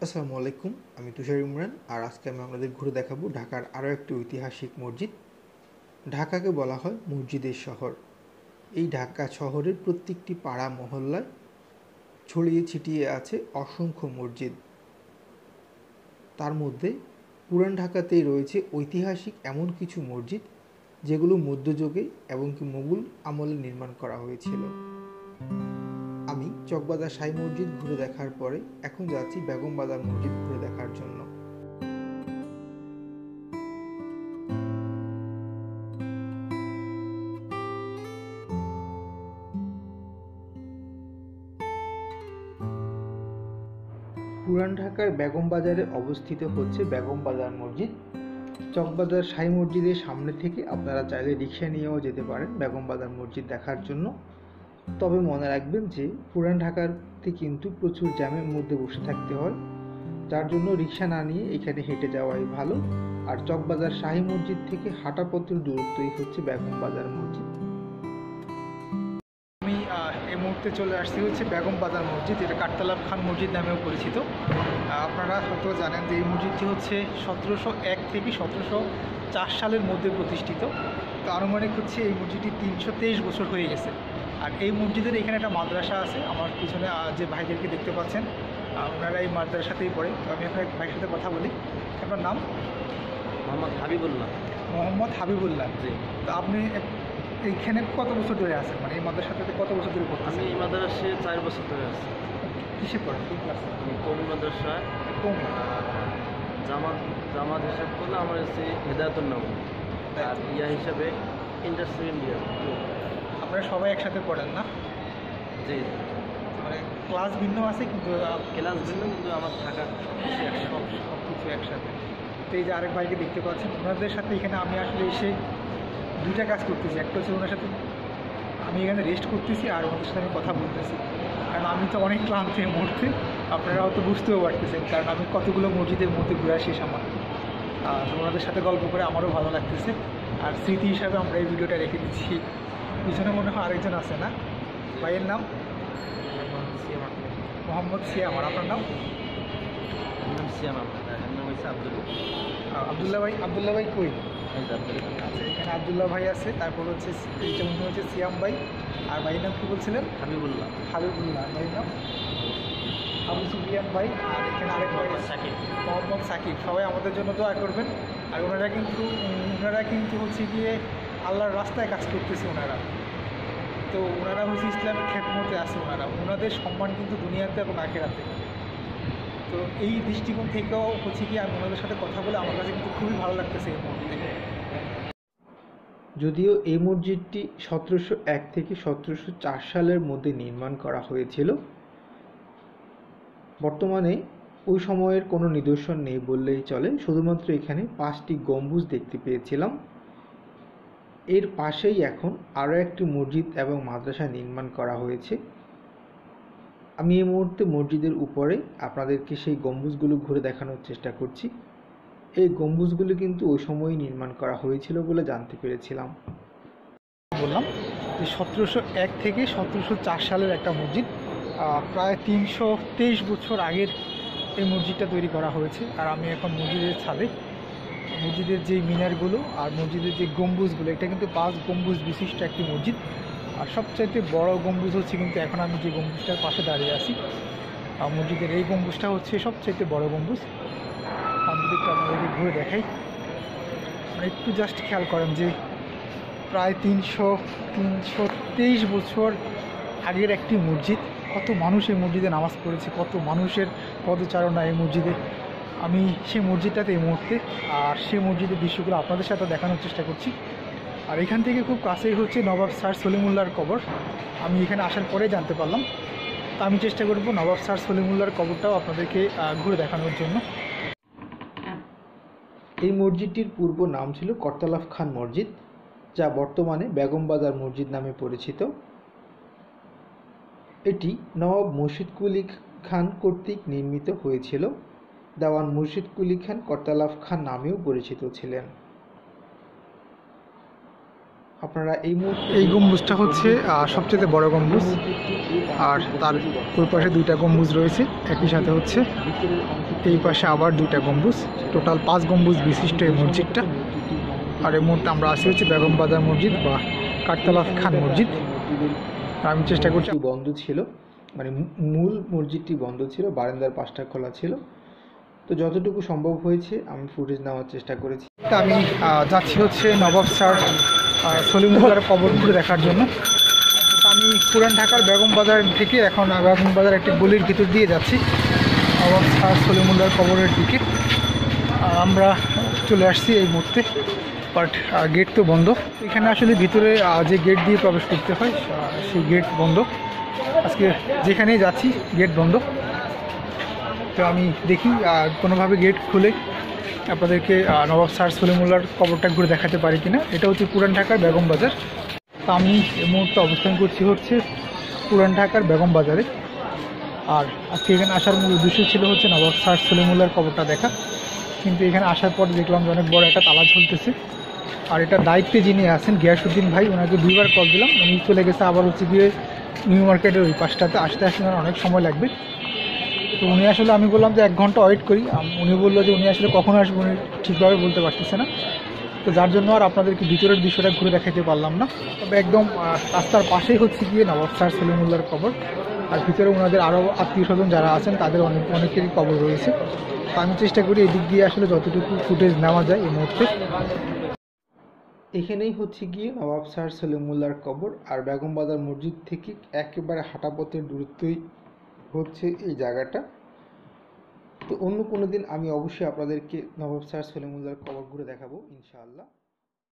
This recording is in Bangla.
আসসালামু আলাইকুম, আমি তুষার ইমরান। আর আজকে আমি আপনাদের ঘুরে দেখাবো ঢাকার আরও একটি ঐতিহাসিক মসজিদ। ঢাকাকে বলা হয় মসজিদের শহর। এই ঢাকা শহরের প্রত্যেকটি পাড়া মহল্লায় ছড়িয়ে ছিটিয়ে আছে অসংখ্য মসজিদ। তার মধ্যে পুরান ঢাকাতেই রয়েছে ঐতিহাসিক এমন কিছু মসজিদ যেগুলো মধ্যযুগে এবং কি মুঘল আমলে নির্মাণ করা হয়েছিল। আমি চকবাজার শাহী মসজিদ ঘুরে দেখার পরে এখন যাচ্ছি বেগম বাজার মসজিদ ঘুরে দেখার জন্য। পুরান ঢাকার বেগম বাজারে অবস্থিত হচ্ছে বেগম বাজার মসজিদ। চকবাজার শাহী মসজিদের সামনে থেকে আপনারা চাইলে রিক্সা নিয়েও যেতে পারেন বেগম বাজার মসজিদ দেখার জন্য। তবে মনে রাখবেন যে পুরান ঢাকাতে কিন্তু প্রচুর জ্যামের মধ্যে বসে থাকতে হয়, যার জন্য রিক্সা না নিয়ে এখানে হেঁটে যাওয়াই ভালো। আর চকবাজার শাহী মসজিদ থেকে হাঁটা পথের দূরত্বই হচ্ছে বেগম বাজার মসজিদ। আমি এই মুহূর্তে চলে আসছি হচ্ছে বেগম বাজার মসজিদ, এটা কাঠতালাব খান মসজিদ নামেও পরিচিত। আপনারা হয়তো জানেন যে এই মসজিদটি হচ্ছে 1701 থেকে 1704 সালের মধ্যে প্রতিষ্ঠিত। তো আনুমানিক হচ্ছে এই মসজিদটি 323 বছর হয়ে গেছে। আর এই মসজিদের এখানে একটা মাদ্রাসা আছে। আমার পিছনে যে ভাইদেরকে দেখতে পাচ্ছেন ওনারা এই মাদ্রাসাতেই পড়ে। তো আমি এখন এক ভাইয়ের সাথে কথা বলি। আপনার নাম? মোহাম্মদ হাবিবুল্লাহ। মোহাম্মদ হাবিবুল্লাহ। জি। তো আপনি এইখানে কত বছর ধরে আছেন, মানে এই মাদ্রাসাতে কত বছর ধরে পড়তেছেন? আমি এই মাদ্রাসায় 4 বছর ধরে আছি। কিসে পড়েন, কোন ক্লাসে? আমি কৌমি মাদ্রাসায় জামাত হিসাব করলে আমার হচ্ছে হেদায়তুল নাম, আর ইয়া হিসাবে ইন্টার সেকেন্ড ইয়ার। আপনারা সবাই একসাথে পড়েন না? জি। মানে ক্লাস ভিন্ন আছে কিন্তু ক্লাস ভিন্ন, কিন্তু আমার থাকা সব কিছু একসাথে। তো এই যে আরেক ভাইকে দেখতে পাচ্ছেন, ওনাদের সাথে এখানে আমি আসলে এসে দুইটা কাজ করতেছি। একটা হচ্ছে ওনার সাথে আমি এখানে রেস্ট করতেছি, আর ওনাদের সাথে আমি কথা বলতেছি। কারণ আমি তো অনেক ক্লান্ত এই মুহূর্তে, আপনারা হয়তো বুঝতেও পারতেছেন, কারণ আমি কতগুলো মসজিদের মধ্যে ঘুরে শেষ আমার। তো ওনাদের সাথে গল্প করে আমারও ভালো লাগতেছে। আর স্মৃতি হিসাবে আমরা এই ভিডিওটা রেখে দিচ্ছি। পিছনে মনে হয় আরেকজন আছে না? ভাইয়ের নাম? মোহাম্মদ সিয়াম। আর আপনার নাম? সিয়াম। আমার নাম হচ্ছে আবদুল্লাহ ভাই। আবদুল্লাহ ভাই কই? আচ্ছা, এখানে আবদুল্লাহ ভাই আছে। তারপর হচ্ছে এইটা মনে হচ্ছে সিয়াম ভাই। আর ভাইয়ের নাম কী বলছিলেন? হাবিবুল্লাহ। হাবিবুল্লাহ। ভাইয়ের নাম আবু সুফিয়ান ভাই। আর এখানে আরেক ভাই সাকিব, মোহাম্মদ সাকিব। সবাই আমাদের জন্য দোয়া করবেন। আর ওনারা কিন্তু হচ্ছে গিয়ে আল্লাহর রাস্তায় কাজ করতেছে ওনারা। তো ওনারা হচ্ছে ইসলামের খেদমতে আছে। ওনাদের সম্মান কিন্তু দুনিয়াতে এবং আখিরাতে। তো এই দৃষ্টিকোণ থেকেও হচ্ছে কি আমি ওনাদের সাথে কথা বলে আমার কাছে কিন্তু খুবই ভালো লাগতেছে এই মুহূর্তে। যদিও এই মসজিদটি 1701 থেকে 1704 সালের মধ্যে নির্মাণ করা হয়েছিল, বর্তমানে ওই সময়ের কোনো নিদর্শন নেই বললেই চলে। শুধুমাত্র এখানে 5টি গম্বুজ দেখতে পেয়েছিলাম। এর পাশেই এখন আরও একটি মসজিদ এবং মাদ্রাসা নির্মাণ করা হয়েছে। আমি এই মুহূর্তে মসজিদের উপরে আপনাদেরকে সেই গম্বুজগুলো ঘুরে দেখানোর চেষ্টা করছি। এই গম্বুজগুলো কিন্তু ওই সময়ই নির্মাণ করা হয়েছিল বলে জানতে পেরেছিলাম। বললাম যে 1701 থেকে 1704 সালের একটা মসজিদ। প্রায় 323 বছর আগের এই মসজিদটা তৈরি করা হয়েছে। আর আমি এখন মসজিদের ছাদে। মসজিদের যে মিনারগুলো আর মসজিদের যে গম্বুজগুলো, এটা কিন্তু 5 গম্বুজ বিশিষ্ট একটি মসজিদ। আর সবচাইতে বড় গম্বুজ হচ্ছে কিন্তু এখন আমি যে গম্বুজটার পাশে দাঁড়িয়ে আছি, মসজিদের এই গম্বুজটা হচ্ছে সবচাইতে বড় গম্বুজ। আমি যদি একটু আপনাদেরকে ঘুরে দেখাই, মানে একটু জাস্ট খেয়াল করেন যে প্রায় 323 বছর আগের একটি মসজিদ। কত মানুষ এই মসজিদে নামাজ পড়েছে, কত মানুষের পদচারণা এই মসজিদে। আমি সেই মসজিদটাতে এই মুহূর্তে, আর সেই মসজিদের দৃশ্যগুলো আপনাদের সাথে দেখানোর চেষ্টা করছি। আর এখান থেকে খুব কাছেই হচ্ছে নবাব স্যার সলিমুল্লাহর কবর। আমি এখানে আসার পরে জানতে পারলাম। তো আমি চেষ্টা করব নবাব স্যার সলিমুল্লাহর কবরটাও আপনাদেরকে ঘুরে দেখানোর জন্য। এই মসজিদটির পূর্ব নাম ছিল করতলাফ খান মসজিদ, যা বর্তমানে বেগম বাজার মসজিদ নামে পরিচিত। এটি নবাব মুর্শিদ কুলি খান কর্তৃক নির্মিত হয়েছিল। দেওয়ান মুর্শিদ কুলি খান করতলাফ খান নামেও পরিচিত ছিলেন। আপনারা এই গম্বুজটা হচ্ছে সবচেয়ে বড় গম্বুজ, আর তার ওই পাশে 2টা গম্বুজ রয়েছে, একই সাথে হচ্ছে এই পাশে আবার 2টা গম্বুজ, টোটাল 5 গম্বুজ বিশিষ্ট এই মসজিদটা। আর এই মুহূর্তে আমরা আসি হচ্ছে বেগম বাজার মসজিদ বা কাঠতলা খান মসজিদ। আমি চেষ্টা করছি, বন্ধ ছিল, মানে মূল মসজিদটি বন্ধ ছিল, বারান্দার পাশটা খোলা ছিল। তো যতটুকু সম্ভব হয়েছে আমি ফুটেজ নেওয়ার চেষ্টা করেছি। আমি যাচ্ছি হচ্ছে নবাব স্যার সলিমুল্লাহর কবর ঘুরে দেখার জন্য। আমি পুরান ঢাকার বেগম বাজার থেকে এখন বেগম বাজার একটি গলির ভিতর দিয়ে যাচ্ছি নবাব স্যার সলিমুল্লাহর কবরের দিকে। আমরা চলে আসছি এই মুহূর্তে, বাট গেট তো বন্ধ। এখানে আসলে ভিতরে যে গেট দিয়ে প্রবেশ করতে হয় সেই গেট বন্ধ। আজকে যেখানেই যাচ্ছি গেট বন্ধ। তো আমি দেখি কোনোভাবে গেট খুলে আপনাদেরকে নবাব স্যার সলিমুল্লাহর কবরটা ঘুরে দেখাতে পারি কিনা। এটা হচ্ছে পুরান ঢাকার বেগম বাজার। তো আমি এই মুহূর্তে অবস্থান করছি হচ্ছে পুরান ঢাকার বেগম বাজারে। আর আজকে এখানে আসার মূল উদ্দেশ্য ছিল হচ্ছে নবাব স্যার সলিমুল্লাহর কবরটা দেখা, কিন্তু এখানে আসার পর দেখলাম যে অনেক বড় একটা তালা ঝুলতেছে। আর এটার দায়িত্বে যিনি আছেন গিয়াসউদ্দিন ভাই, ওনাকে 2বার কল দিলাম, উনি চলে গেছে আবার হচ্ছে গিয়ে নিউ মার্কেটের ওই পাশটাতে। আসতে ওনার অনেক সময় লাগবে। তো উনি আসলে, আমি বললাম যে 1 ঘন্টা ওয়েট করি, উনি বললো যে উনি আসলে কখন আসবে উনি ঠিকভাবে বলতে পারতেছে না। তো যার জন্য আর আপনাদেরকে ভিতরের দৃশ্যটা ঘুরে দেখাতে পারলাম না। তবে একদম রাস্তার পাশেই হচ্ছে গিয়ে নবাব স্যার সলিমুল্লাহর কবর। আর ভিতরে ওনাদের আরও আত্মীয় স্বজন যারা আছেন তাদের অনেকেরই কবর রয়েছে। তো আমি চেষ্টা করি এদিক দিয়ে আসলে যতটুকু ফুটেজ নেওয়া যায় এই মুহূর্তে। এখানেই হচ্ছে গিয়ে নবাব স্যার সলিমুল্লাহর কবর। আর বেগম বাজার মসজিদ থেকে একেবারে হাঁটাপথের দূরত্বই হচ্ছে এই জায়গাটা। তো অন্য কোনো দিন আমি অবশ্যই আপনাদেরকে নবাব স্যার সলিমুল্লাহর কবর ঘুরে দেখাবো ইনশাআল্লাহ।